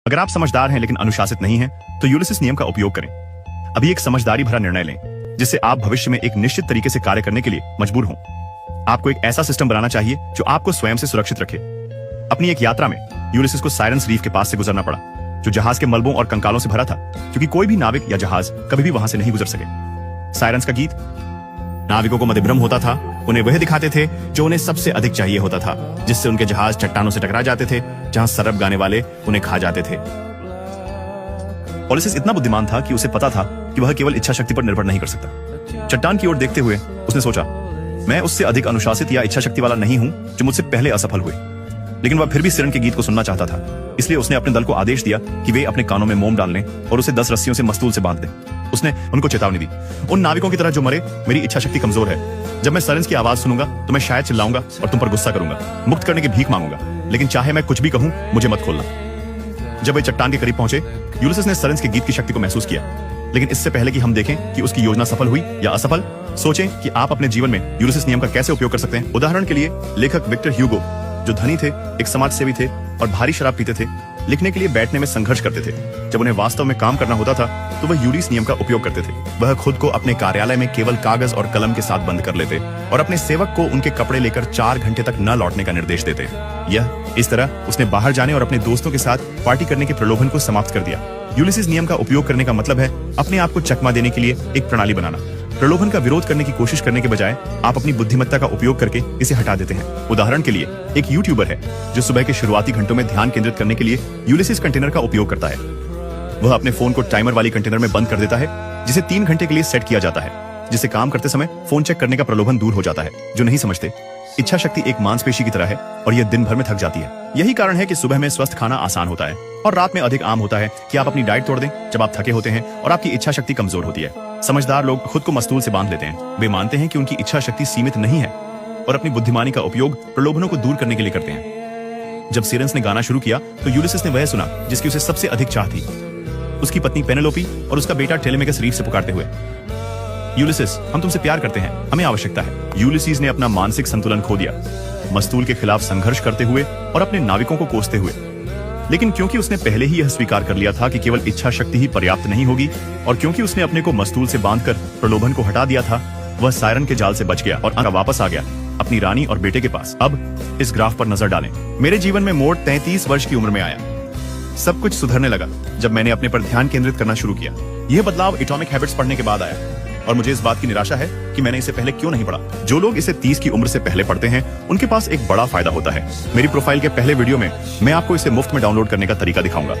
अगर आप समझदार हैं लेकिन अनुशासित नहीं हैं, तो यूलिसिस नियम का उपयोग करें। अभी एक समझदारी भरा निर्णय लें जिससे आप भविष्य में एक निश्चित तरीके से कार्य करने के लिए मजबूर हों। आपको एक ऐसा सिस्टम बनाना चाहिए जो आपको स्वयं से सुरक्षित रखे। अपनी एक यात्रा में यूलिसिस को साइरन्स रीफ के पास से गुजरना पड़ा, जो जहाज के मलबों और कंकालों से भरा था, क्योंकि कोई भी नाविक या जहाज कभी भी वहां से नहीं गुजर सके। साइरन्स का गीत नाविकों को मतिभ्रम होता था, उन्हें वह दिखाते थे जो उन्हें सबसे अधिक चाहिए होता था, जिससे उनके जहाज चट्टानों से टकरा जाते थे, जहां सरब गाने वाले उन्हें खा जाते थे। ओलिसेस इतना बुद्धिमान था कि उसे पता था कि वह केवल इच्छा शक्ति पर निर्भर नहीं कर सकता। चट्टान की ओर देखते हुए उसने सोचा, मैं उससे अधिक अनुशासित या इच्छा शक्ति वाला नहीं हूं जो मुझसे पहले असफल हुए। लेकिन वह फिर भी सिरन के गीत को सुनना चाहता था, इसलिए उसने अपने दल को आदेश दिया कि वे अपने कानों में मोम डाल लें और उसे 10 रस्सियों से मस्तूल से बांध दें। उसने उनको चेतावनी दी, उन नाविकों की तरह जो मरे, मेरी इच्छा शक्ति कमजोर है। जब मैं साइरन्स की आवाज सुनूंगा तो मैं शायद चिल्लाऊंगा और तुम पर गुस्सा करूंगा, मुक्त करने की भीख मांगूंगा, लेकिन चाहे मैं कुछ भी कहूं, मुझे मत खोलना। जब वे चट्टान के करीब पहुंचे, यूलिसिस ने साइरन्स के गीत की शक्ति को महसूस किया। लेकिन इससे पहले कि हम देखें कि उसकी योजना सफल हुई या असफल, सोचें कि आप अपने जीवन में यूलिसिस नियम का कैसे उपयोग कर सकते हैं। उदाहरण के लिए लेखक विक्टर ह्यूगो, जो धनी थे, एक समाजसेवी थे और भारी शराब पीते थे, लिखने के लिए बैठने में संघर्ष करते थे। जब उन्हें वास्तव में काम करना होता था तो वह यूलिस नियम का उपयोग करते थे। वह खुद को अपने कार्यालय में केवल कागज और कलम के साथ बंद कर लेते और अपने सेवक को उनके कपड़े लेकर 4 घंटे तक न लौटने का निर्देश देते। इस तरह उसने बाहर जाने और अपने दोस्तों के साथ पार्टी करने के प्रलोभन को समाप्त कर दिया। यूलिसिस नियम का उपयोग करने का मतलब है अपने आप को चकमा देने के लिए एक प्रणाली बनाना। प्रलोभन का विरोध करने की कोशिश करने के बजाय आप अपनी बुद्धिमत्ता का उपयोग करके इसे हटा देते हैं। उदाहरण के लिए एक यूट्यूबर है जो सुबह के शुरुआती घंटों में ध्यान केंद्रित करने के लिए यूलिसिस कंटेनर का उपयोग करता है। वह अपने फोन को टाइमर वाली कंटेनर में बंद कर देता है, जिसे 3 घंटे के लिए सेट किया जाता है, जिससे काम करते समय फोन चेक करने का प्रलोभन दूर हो जाता है। जो नहीं समझते, इच्छा शक्ति एक मांसपेशी की तरह है और यह दिन भर में थक जाती है। यही कारण है कि सुबह में स्वस्थ खाना आसान होता है और रात में अधिक आम होता है कि आप अपनी डाइट तोड़ दें जब आप थके होते हैं और आपकी इच्छा शक्ति कमजोर होती है। समझदार लोग खुद को मस्तूल से बांध लेते हैं। वे मानते हैं कि उनकी इच्छा शक्ति सीमित नहीं है और अपनी बुद्धिमानी का उपयोग प्रलोभनों को दूर करने के लिए करते हैं। जब साइरन्स ने गाना शुरू किया तो यूलिसिस ने वह सुना जिसकी उसे सबसे अधिक चाह थी, उसकी पत्नी पेनेलोपी और उसका बेटा टेलेमेकस रीफ से पुकारते हुए, यूलिसिस, हम तुमसे प्यार करते हैं, हमें आवश्यकता है। यूलिसिस ने अपना मानसिक संतुलन खो दिया, मस्तूल के खिलाफ संघर्ष करते हुए और अपने नाविकों को कोसते हुए। लेकिन क्योंकि उसने पहले ही यह स्वीकार कर लिया था कि केवल इच्छा शक्ति ही पर्याप्त नहीं होगी और क्योंकि उसने अपने को मस्तूल से बांधकर प्रलोभन को हटा दिया था, वह सायरन के जाल से बच गया और वापस आ गया अपनी रानी और बेटे के पास। अब इस ग्राफ पर नजर डालें। मेरे जीवन में मोड़ 33 वर्ष की उम्र में आया। सब कुछ सुधरने लगा जब मैंने अपने पर ध्यान केंद्रित करना शुरू किया। यह बदलाव एटॉमिक हैबिट्स पढ़ने के बाद आया और मुझे इस बात की निराशा है कि मैंने इसे पहले क्यों नहीं पढ़ा। जो लोग इसे 30 की उम्र से पहले पढ़ते हैं उनके पास एक बड़ा फायदा होता है। मेरी प्रोफाइल के पहले वीडियो में मैं आपको इसे मुफ्त में डाउनलोड करने का तरीका दिखाऊंगा।